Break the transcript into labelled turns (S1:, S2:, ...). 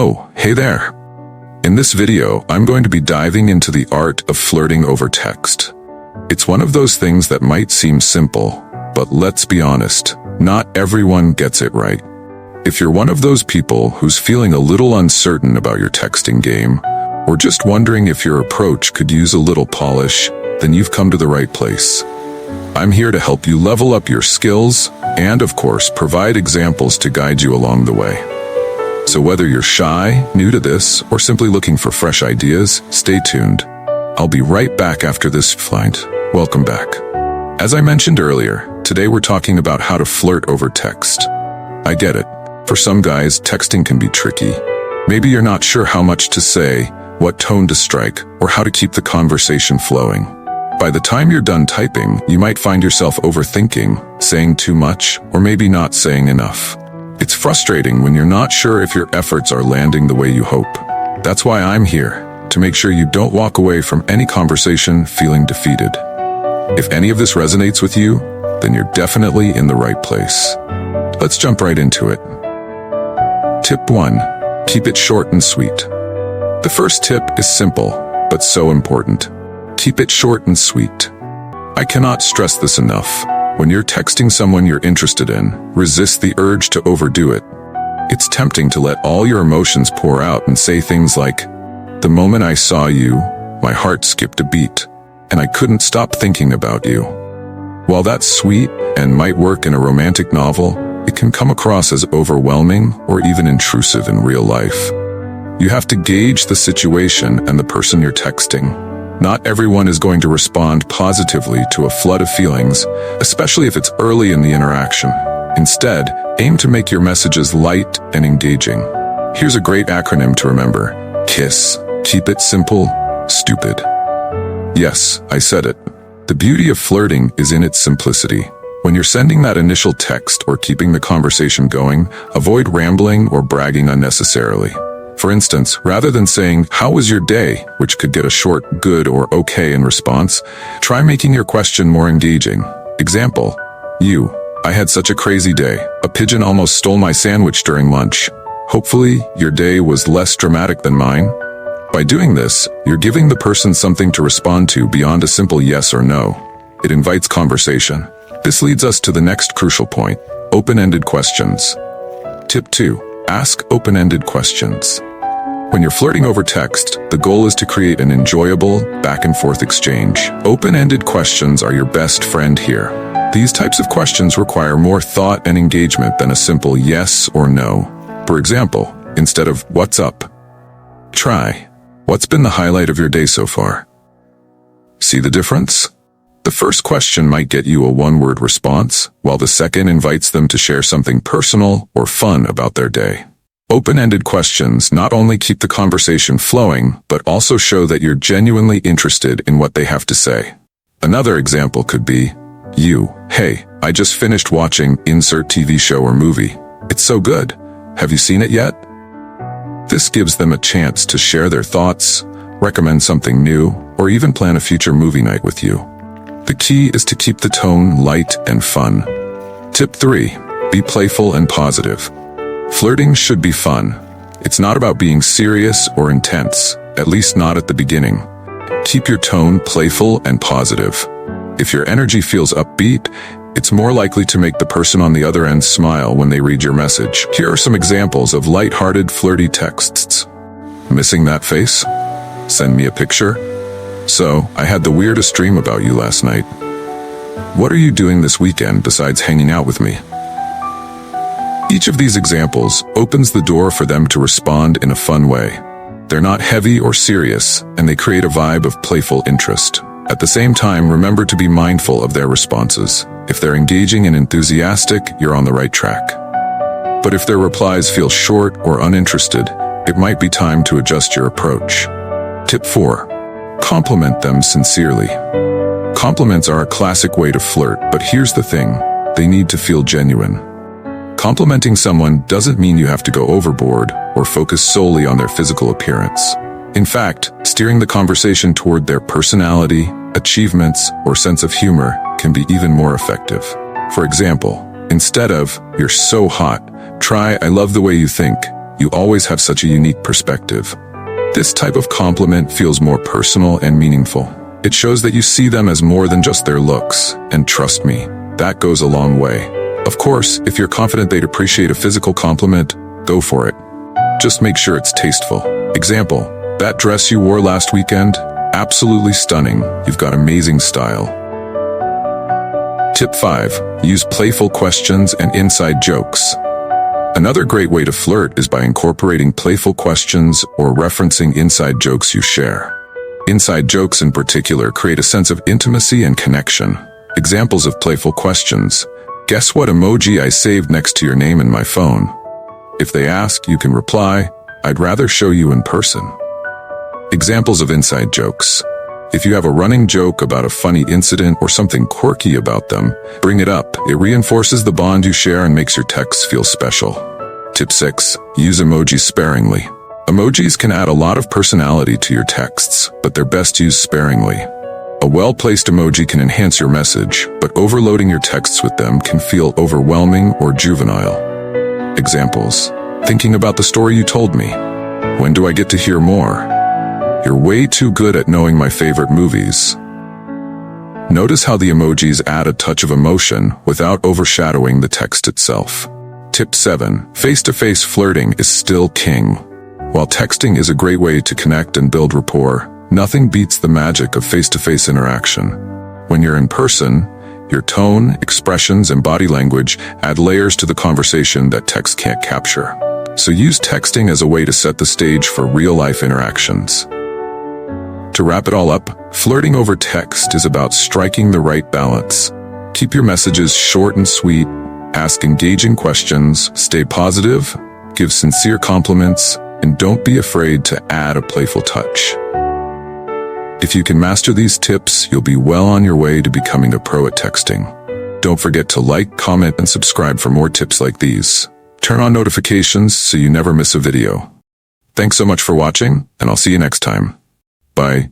S1: Oh, hey there. In this video, I'm going to be diving into the art of flirting over text. It's one of those things that might seem simple, but let's be honest, not everyone gets it right. If you're one of those people who's feeling a little uncertain about your texting game, or just wondering if your approach could use a little polish, then you've come to the right place. I'm here to help you level up your skills and, of course, provide examples to guide you along the way. So whether you're shy, new to this, or simply looking for fresh ideas, stay tuned. I'll be right back after this flight. Welcome back. As I mentioned earlier, today we're talking about how to flirt over text. I get it. For some guys, texting can be tricky. Maybe you're not sure how much to say, what tone to strike, or how to keep the conversation flowing. By the time you're done typing, you might find yourself overthinking, saying too much, or maybe not saying enough. It's frustrating when you're not sure if your efforts are landing the way you hope. That's why I'm here, to make sure you don't walk away from any conversation feeling defeated. If any of this resonates with you, then you're definitely in the right place. Let's jump right into it. Tip 1. Keep it short and sweet. The first tip is simple, but so important. Keep it short and sweet. I cannot stress this enough. When you're texting someone you're interested in, resist the urge to overdo it. It's tempting to let all your emotions pour out and say things like, "The moment I saw you, my heart skipped a beat, and I couldn't stop thinking about you." While that's sweet and might work in a romantic novel, it can come across as overwhelming or even intrusive in real life. You have to gauge the situation and the person you're texting. Not everyone is going to respond positively to a flood of feelings, especially if it's early in the interaction. Instead, aim to make your messages light and engaging. Here's a great acronym to remember. KISS. Keep it simple, stupid. Yes, I said it. The beauty of flirting is in its simplicity. When you're sending that initial text or keeping the conversation going, avoid rambling or bragging unnecessarily. For instance, rather than saying, "How was your day?" which could get a short good or okay in response, try making your question more engaging. Example, I had such a crazy day. A pigeon almost stole my sandwich during lunch. Hopefully, your day was less dramatic than mine. By doing this, you're giving the person something to respond to beyond a simple yes or no. It invites conversation. This leads us to the next crucial point, open-ended questions. Tip 2. Ask open-ended questions. When you're flirting over text, the goal is to create an enjoyable, back-and-forth exchange. Open-ended questions are your best friend here. These types of questions require more thought and engagement than a simple yes or no. For example, instead of "What's up?" try, "What's been the highlight of your day so far?" See the difference? The first question might get you a one-word response, while the second invites them to share something personal or fun about their day. Open-ended questions not only keep the conversation flowing, but also show that you're genuinely interested in what they have to say. Another example could be, "Hey, I just finished watching insert TV show or movie. It's so good. Have you seen it yet?" This gives them a chance to share their thoughts, recommend something new, or even plan a future movie night with you. The key is to keep the tone light and fun. Tip 3. Be playful and positive. Flirting should be fun. It's not about being serious or intense, at least not at the beginning. Keep your tone playful and positive. If your energy feels upbeat, it's more likely to make the person on the other end smile when they read your message. Here are some examples of light-hearted, flirty texts. Missing that face? Send me a picture. So, I had the weirdest dream about you last night. What are you doing this weekend besides hanging out with me? Each of these examples opens the door for them to respond in a fun way. They're not heavy or serious, and they create a vibe of playful interest. At the same time, remember to be mindful of their responses. If they're engaging and enthusiastic, you're on the right track. But if their replies feel short or uninterested, it might be time to adjust your approach. Tip 4. Compliment them sincerely. Compliments are a classic way to flirt, but here's the thing, they need to feel genuine. Complimenting someone doesn't mean you have to go overboard or focus solely on their physical appearance. In fact, steering the conversation toward their personality, achievements, or sense of humor can be even more effective. For example, instead of "You're so hot," try "I love the way you think. You always have such a unique perspective. This type of compliment feels more personal and meaningful. It shows that you see them as more than just their looks, and trust me, that goes a long way. Of course, if you're confident they'd appreciate a physical compliment, go for it. Just make sure it's tasteful. Example, that dress you wore last weekend? Absolutely stunning. You've got amazing style. Tip 5. Use playful questions and inside jokes. Another great way to flirt is by incorporating playful questions or referencing inside jokes you share. Inside jokes in particular create a sense of intimacy and connection. Examples of playful questions. Guess what emoji I saved next to your name in my phone? If they ask, you can reply, I'd rather show you in person. Examples of inside jokes. If you have a running joke about a funny incident or something quirky about them, bring it up. It reinforces the bond you share and makes your texts feel special. Tip 6. Use emojis sparingly. Emojis can add a lot of personality to your texts, but they're best used sparingly. A well-placed emoji can enhance your message, but overloading your texts with them can feel overwhelming or juvenile. Examples. Thinking about the story you told me. When do I get to hear more? You're way too good at knowing my favorite movies. Notice how the emojis add a touch of emotion without overshadowing the text itself. Tip 7. Face-to-face flirting is still king. While texting is a great way to connect and build rapport, nothing beats the magic of face-to-face interaction. When you're in person, your tone, expressions, and body language add layers to the conversation that text can't capture. So use texting as a way to set the stage for real-life interactions. To wrap it all up, flirting over text is about striking the right balance. Keep your messages short and sweet, ask engaging questions, stay positive, give sincere compliments, and don't be afraid to add a playful touch. If you can master these tips, you'll be well on your way to becoming a pro at texting. Don't forget to like, comment, and subscribe for more tips like these. Turn on notifications so you never miss a video. Thanks so much for watching, and I'll see you next time. Bye.